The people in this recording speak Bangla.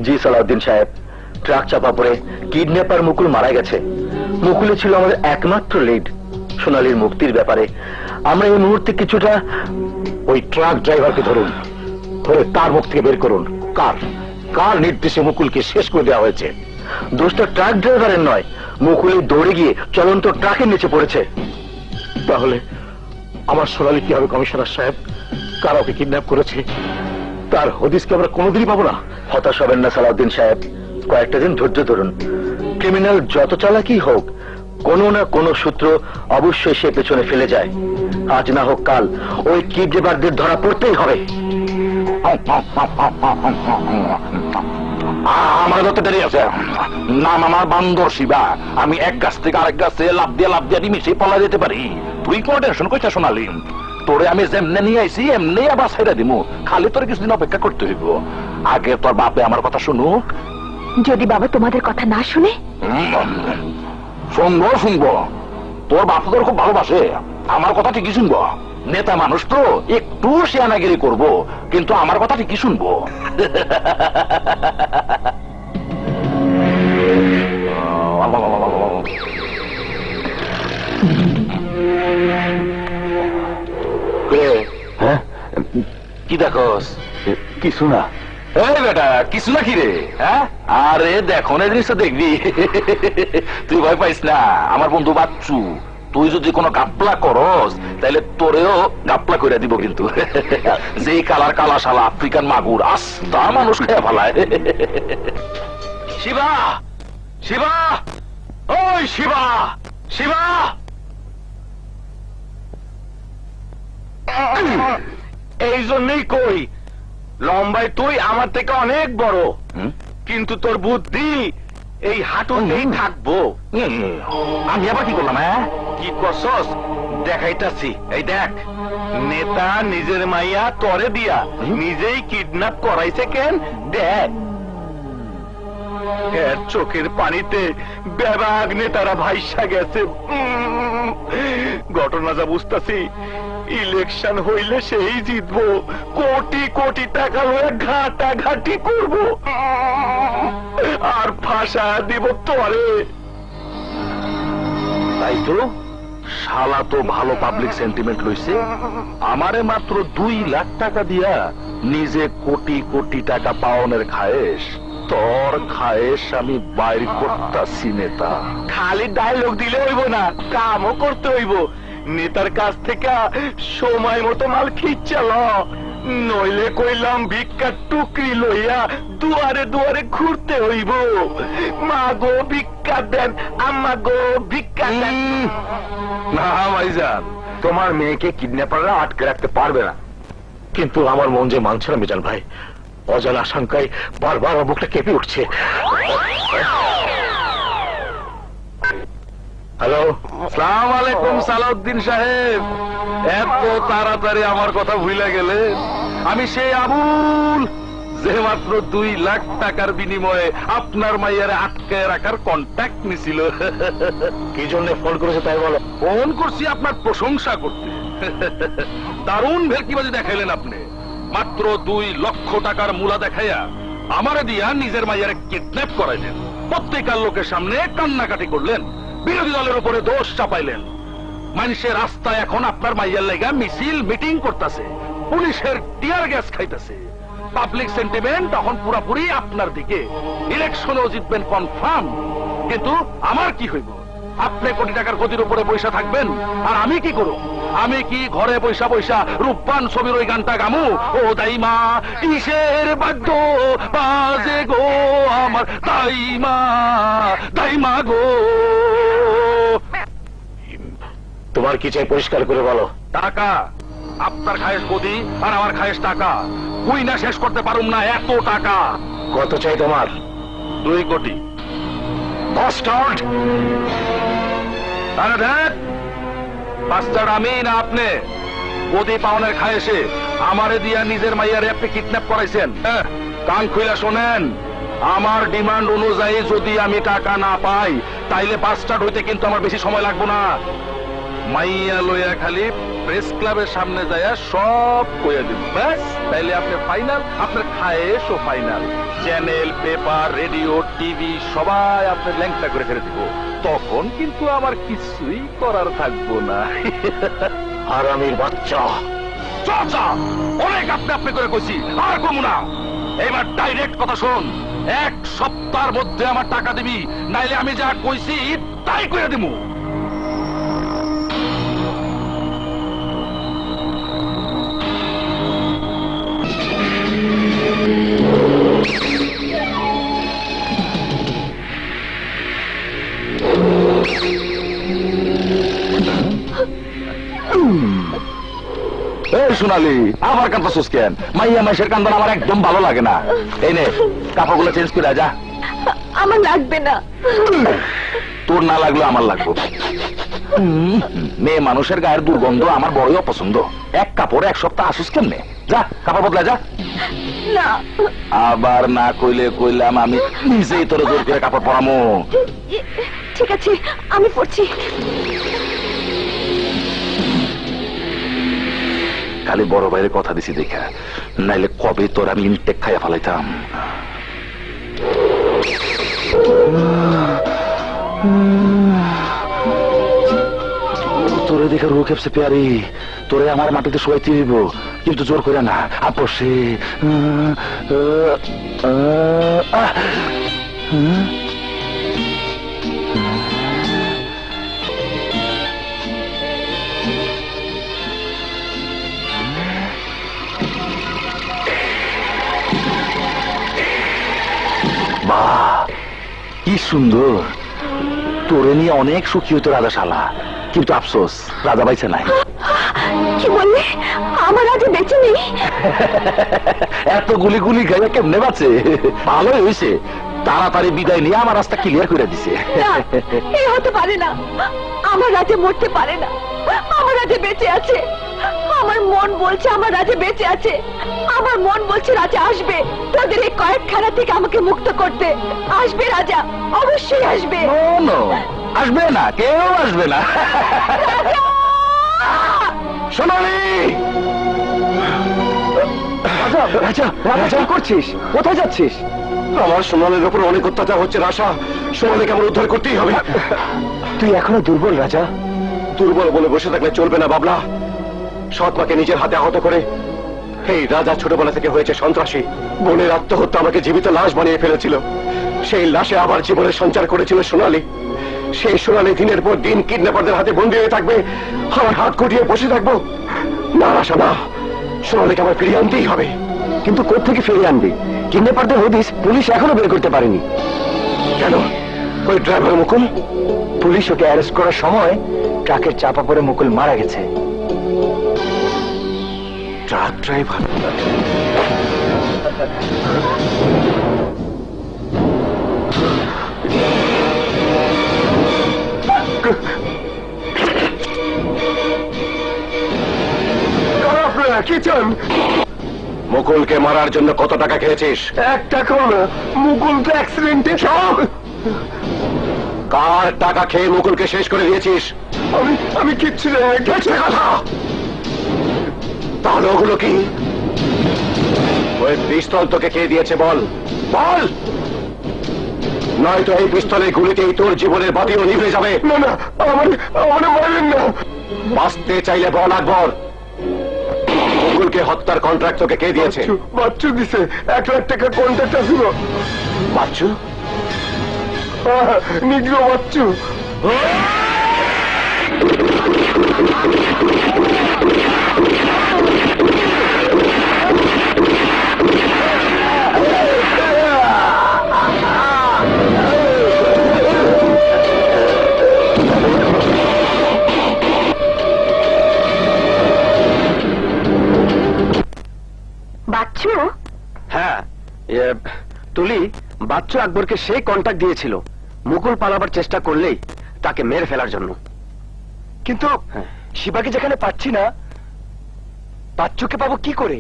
জি সালাউদ্দিন সাহেব, ট্রাক চাপা পড়ে কিডন্যাপার মুকুল মারা গেছে। মুকুলে ছিল আমাদের একমাত্র লিড। সোনালীর মুক্তির ব্যাপারে আমরা এই মুহূর্তে কিছুটা। ওই ট্রাক ড্রাইভারকে ধরুন, ধরে তার মুখ থেকে বের করুন কার কার নির্দেশে মুকুলকে শেষ করে দেওয়া হয়েছে। দোষটা ট্রাক ড্রাইভারের নয়, মুকুলের দৌড়ে গিয়ে চলন্ত ট্রাকের নিচে পড়েছে। তাহলে আমার সোনালী কি হবে কমিশনার সাহেব? কারা ওকে কিডন্যাপ করেছে তার হদিসকে আমরা কোনোদিনই পাবো না। হতাশ হবেন না সালাউদ্দিন সাহেব, কয়েকটা দিন ধৈর্য ধরুন। ক্রিমিনাল যত চালাকি হোক, কোনো না কোনো সূত্র অবশ্যই সে পেছনে ফেলে যায়। আজ না হোক কাল ওই কিডন্যাপারদের ধরা পড়তেই হবে। আমার যত দেরি আছে। নাম আমার বান্দর শিবা। আমি এক গাছ থেকে আরেক গাছে লাভ দিয়ে মিশে পলা যেতে পারি। তুই কোনো টেনশন কইতে শোনালি? তোরে আমি যেমনে নিয়ে আইছি এমনি আবার ছেড়ে দিমু। খালি তোর কিছুদিন অপেক্ষা করতে হইব। আগে তোর বাপে আমার কথা শুনুক। যদি বাবা তোমাদের কথা না শুনে? শুনবো। তোর বাপ তোর খুব ভালোবাসে, আমার কথা ঠিকই শুনবো। নেতা মানুষ তো একটু শিয়ানাগিরি করব, কিন্তু আমার কথা ঠিকই শুনবো। কি দেখোস? কিছু না। এই বেটা, কিছু না কি রে? হ্যাঁ, আরে দেখো না জিনিসটা দেখবি। তুই ভয় পাইস না, আমার বন্ধু বাচ্চু। তুই যদি কোনো গাপলা করস তাহলে তোরেও গাপলা করে দিব। কিন্তু যেই কালার কালা শালা আফ্রিকান মাগুর আস্তা মানুষ খেয়ে ফেলায়। শিবা, শিবা, ওই শিবা, শিবা। এই জন্যই কই, লম্বায় তুই আমার থেকে অনেক বড়, কিন্তু তোর বুদ্ধি এই হাঁটুতেই থাকবো। আমি আবার কি করলাম? হ্যাঁ, কি করছস দেখাইতাছি। এই দেখ, নেতা নিজের মাইয়া তরে দিয়া নিজেই কিডন্যাপ করাইছে কেন দেখ। এর চোখের পানিতে বেবাগ নেতারা ভাইসা গেছে। ঘটনা যা বুঝতাছি, ইলেকশন হইলে সেই জিতবো, কোটি কোটি টাকা লয়ে ঘাটাঘাটি করব, আর ফাঁসা দিব তরে। তাই তো শালা তো ভালো পাবলিক সেন্টিমেন্ট লইছে। আমারে মাত্র 2 লাখ টাকা দিয়া নিজে কোটি কোটি টাকা পাওনের খায়েশ। তোর খায়েশ আমি বাইর করতাছি নেতা। খালি ডায়লগ দিলে হইব না, কামও করতে হইব। নেতার কাছ থেকে সময় মতো মাল খিচ্ছাল, নইলে কইলাম ভিক্ষার টুকরি লইয়া দুয়ারে দুয়ারে ঘুরতে হইব। মা গো ভিক্ষা দেন, আম্মা গো ভিক্ষা দেন। না ভাইজান, তোমার মেয়েকে কিডন্যাপাররা আটকে রাখতে পারবে না। কিন্তু আমার মন যে মানছে না মিজান ভাই। অজানা আশঙ্কায় বারবার আমার বুকটা কেঁপে উঠছে। হ্যালো, আসসালামু আলাইকুম সালাউদ্দিন সাহেব। এত তাড়াতাড়ি আমার কথা ভুলে গেলে? আমি সেই আবুল যে মাত্র 2 লাখ টাকার বিনিময়ে আপনার মাইয়ারে আটকে রাখার কন্ট্যাক্ট নিছিল। কি জন্য ফোন করেছে তাই বলো? ফোন করছি আপনার প্রশংসা করতে। দারুণ ভেলকিবাজি দেখাইলেন আপনি। মাত্র 2 লক্ষ টাকার মূলা দেখাইয়া আমারে দিয়া নিজের মাইয়ারে কিডন্যাপ করাইলেন। প্রত্যেকটা লোকের সামনে কান্নাকাটি করলেন, বিরোধী দলের উপরে দোষ চাপাইলেন। মানুষের রাস্তায় এখন আপনার মাইয়ার লাগা মিছিল মিটিং করতেছে, পুলিশের টিয়ার গ্যাস খাইতেছে। পাবলিক সেন্টিমেন্ট তখন পুরাপুরি আপনার দিকে। ইলেকশনও জিতবেন কনফার্ম। কিন্তু আমার কি হইব? আপনি কোটি টাকার গদির উপরে পয়সা থাকবেন, আর আমি কি করব? আমি কি ঘরে পয়সা পয়সা রূপবান ছবির ওই গানটা গামু? ও দাইমা কিসের বাদ্য বাজে গো আমার দাইমা, দাইমা গো। তোমার কি চাই পরিষ্কার করে বলো। টাকা। আপনার খায়েশ গদি আর আমার খায়েশ টাকা। কুই না শেষ করতে পারুম না এত টাকা। কত চাই তোমার? 2 কোটি। বাস্টার্ড! আরে দেখ, বাস্টার্ড আমি না আপনি। গদি পাওনের খায়েশে আমারে দিয়া নিজের মাইয়ারে আপনি কিডন্যাপ করাইছেন। কান খুইলা শোনেন, আমার ডিমান্ড অনুযায়ী যদি আমি টাকা না পাই, তাইলে বাস্টার্ড হইতে কিন্তু আমার বেশি সময় লাগবে না। মাইয়া লইয়া খালি প্রেস ক্লাবের সামনে যায়া সব কইয়া দিব, ব্যাস তাইলে আপনি ফাইনাল, আপনার খায়েশও final. Channel, paper, radio, TV সবাই আপনার ল্যাংটা করে ফেলে দিব। তখন কিন্তু আমার কিছুই করার থাকবো না। হারামির বাচ্চা, চাচা অনেক আপনি আপনি করে কইছি, আর কমু না। এবার ডাইরেক্ট কথা শোন, 1 সপ্তাহের মধ্যে আমার টাকা দিবি, নাইলে আমি যা কইছি তাই করে দিমু। সোনালি, আবার কাঁদতেছিস কেন? মাইয়া মাসের কান্দন আমার একদম ভালো লাগে না। এই নে কাপড়গুলো চেঞ্জ করে যা। আমার লাগবে না। তোর না লাগলো আমার লাগবে। মেয়ে মানুষের গায়ের দুর্গন্ধ আমার বড়ই অপছন্দ। এক কাপড়ে 1 সপ্তাহ আসুস কেমনে? যা কাপড় বদলা যা। না। আবার না কইলে কইলাম আমি নিজেই তোর জোর করে কাপড় পরামো। ঠিক আছে, আমি পড়ছি। খালি বড় ভাইয়ের কথা দিছি দেখা, নাইলে কবে তোর আমি ইনটেক খাইয়া ফেলাইতাম। তোরে দেখে রুহ খেপছে পেয়ারি, তোরে আমার মাটিতে শোয়াইতে হইব, কিন্তু জোর করে না। আপসে বাহ, কি সুন্দর। তোরে নিয়ে অনেক সুখী হইতো রাজা শালা, কিন্তু আফসোস রাজা বাইছে নাই। কি বললে? আমার রাজা বেঁচে নেই? এত গুলি গুলি গায়ে কেমনে বাঁচে? ভালোই হয়েছে, তাড়াতাড়ি বিদায় নিয়ে আমার রাস্তা ক্লিয়ার করে দিছে। না, এই হতে পারে না। আমার রাজা মরতে পারে না। আমার রাজা বেঁচে আছে। আমার মন বলছে আমার রাজা বেঁচে আছে। আমার মন বলছে রাজা আসবে তোদের এই কয়েকখানা থেকে আমাকে মুক্ত করতে। আসবে রাজা, অবশ্যই আসবে। নো, আসবে না, কেউ আসবে না। সোনালি, রাজা, রাজা, রাজা, কি করছিস? কোথায় যাচ্ছিস? আমার সোনালের উপর অনেক অত্যাচার হচ্ছে রাশা, সোনালীকে আমার উদ্ধার করতেই হবে। তুই এখনো দুর্বল রাজা। দুর্বল বলে বসে থাকলে চলবে না বাবলা। সৎ মাকে নিজের হাতে আহত করে এই রাজা ছোটবেলা থেকে হয়েছে সন্ত্রাসী। বোনের আত্মহত্যা আমাকে জীবিত লাশ বানিয়ে ফেলেছিল। সেই লাশে আবার জীবনের সঞ্চার করেছিল সোনালী। সেই সোনালী দিনের পর দিন কিডন্যাপারদের হাতে বন্দী হয়ে থাকবে, আমার হাত গুটিয়ে বসে থাকবো? না রাশা না, সোনালীকে আমার ফিরিয়ে আনতেই হবে। কিন্তু কোত্থেকে ফিরিয়ে আনবি? কিডন্যাপারদের হদিস পুলিশ এখনো বের করতে পারেনি। কেন? ওই ড্রাইভার মুকুল? পুলিশ ওকে অ্যারেস্ট করার সময় ট্রাকের চাপা পড়ে মুকুল মারা গেছে। Truck driver? কি চান? মুকুলকে মারার জন্য কত টাকা খেয়েছিস? 1 টাকাও না। মুকুল তো অ্যাক্সিডেন্টে সব। কার টাকা খেয়ে মুকুলকে শেষ করে দিয়েছিস? আমি কিচ্ছু না। কথা তাহলে ওগুলো কি? ওই পিস্তল তোকে কে দিয়েছে বল, বল। নয়তো এই পিস্তলের গুলিতেই তোর জীবনের বাতিও নিভে যাবে। না না, আমার মারবেন না। বাঁচতে চাইলে বল আকবর, মুকুলকে হত্যার কন্ট্রাক্ট তোকে কে দিয়েছে? বাচ্চু দিছে। 1 লাখ টাকা কন্ট্রাক্ট ছিল। বাচ্চু? নিগ্রো বাচ্চু। বাচ্চু? হ্যাঁ, তুলি, বাচ্চু আকবরকে সেই কন্ট্যাক্ট দিয়েছিল মুকুল পালাবার চেষ্টা করলেই তাকে মেরে ফেলার জন্য। কিন্তু শিবাকে যেখানে পাচ্ছি না, বাচ্চুকে পাবো কি করে?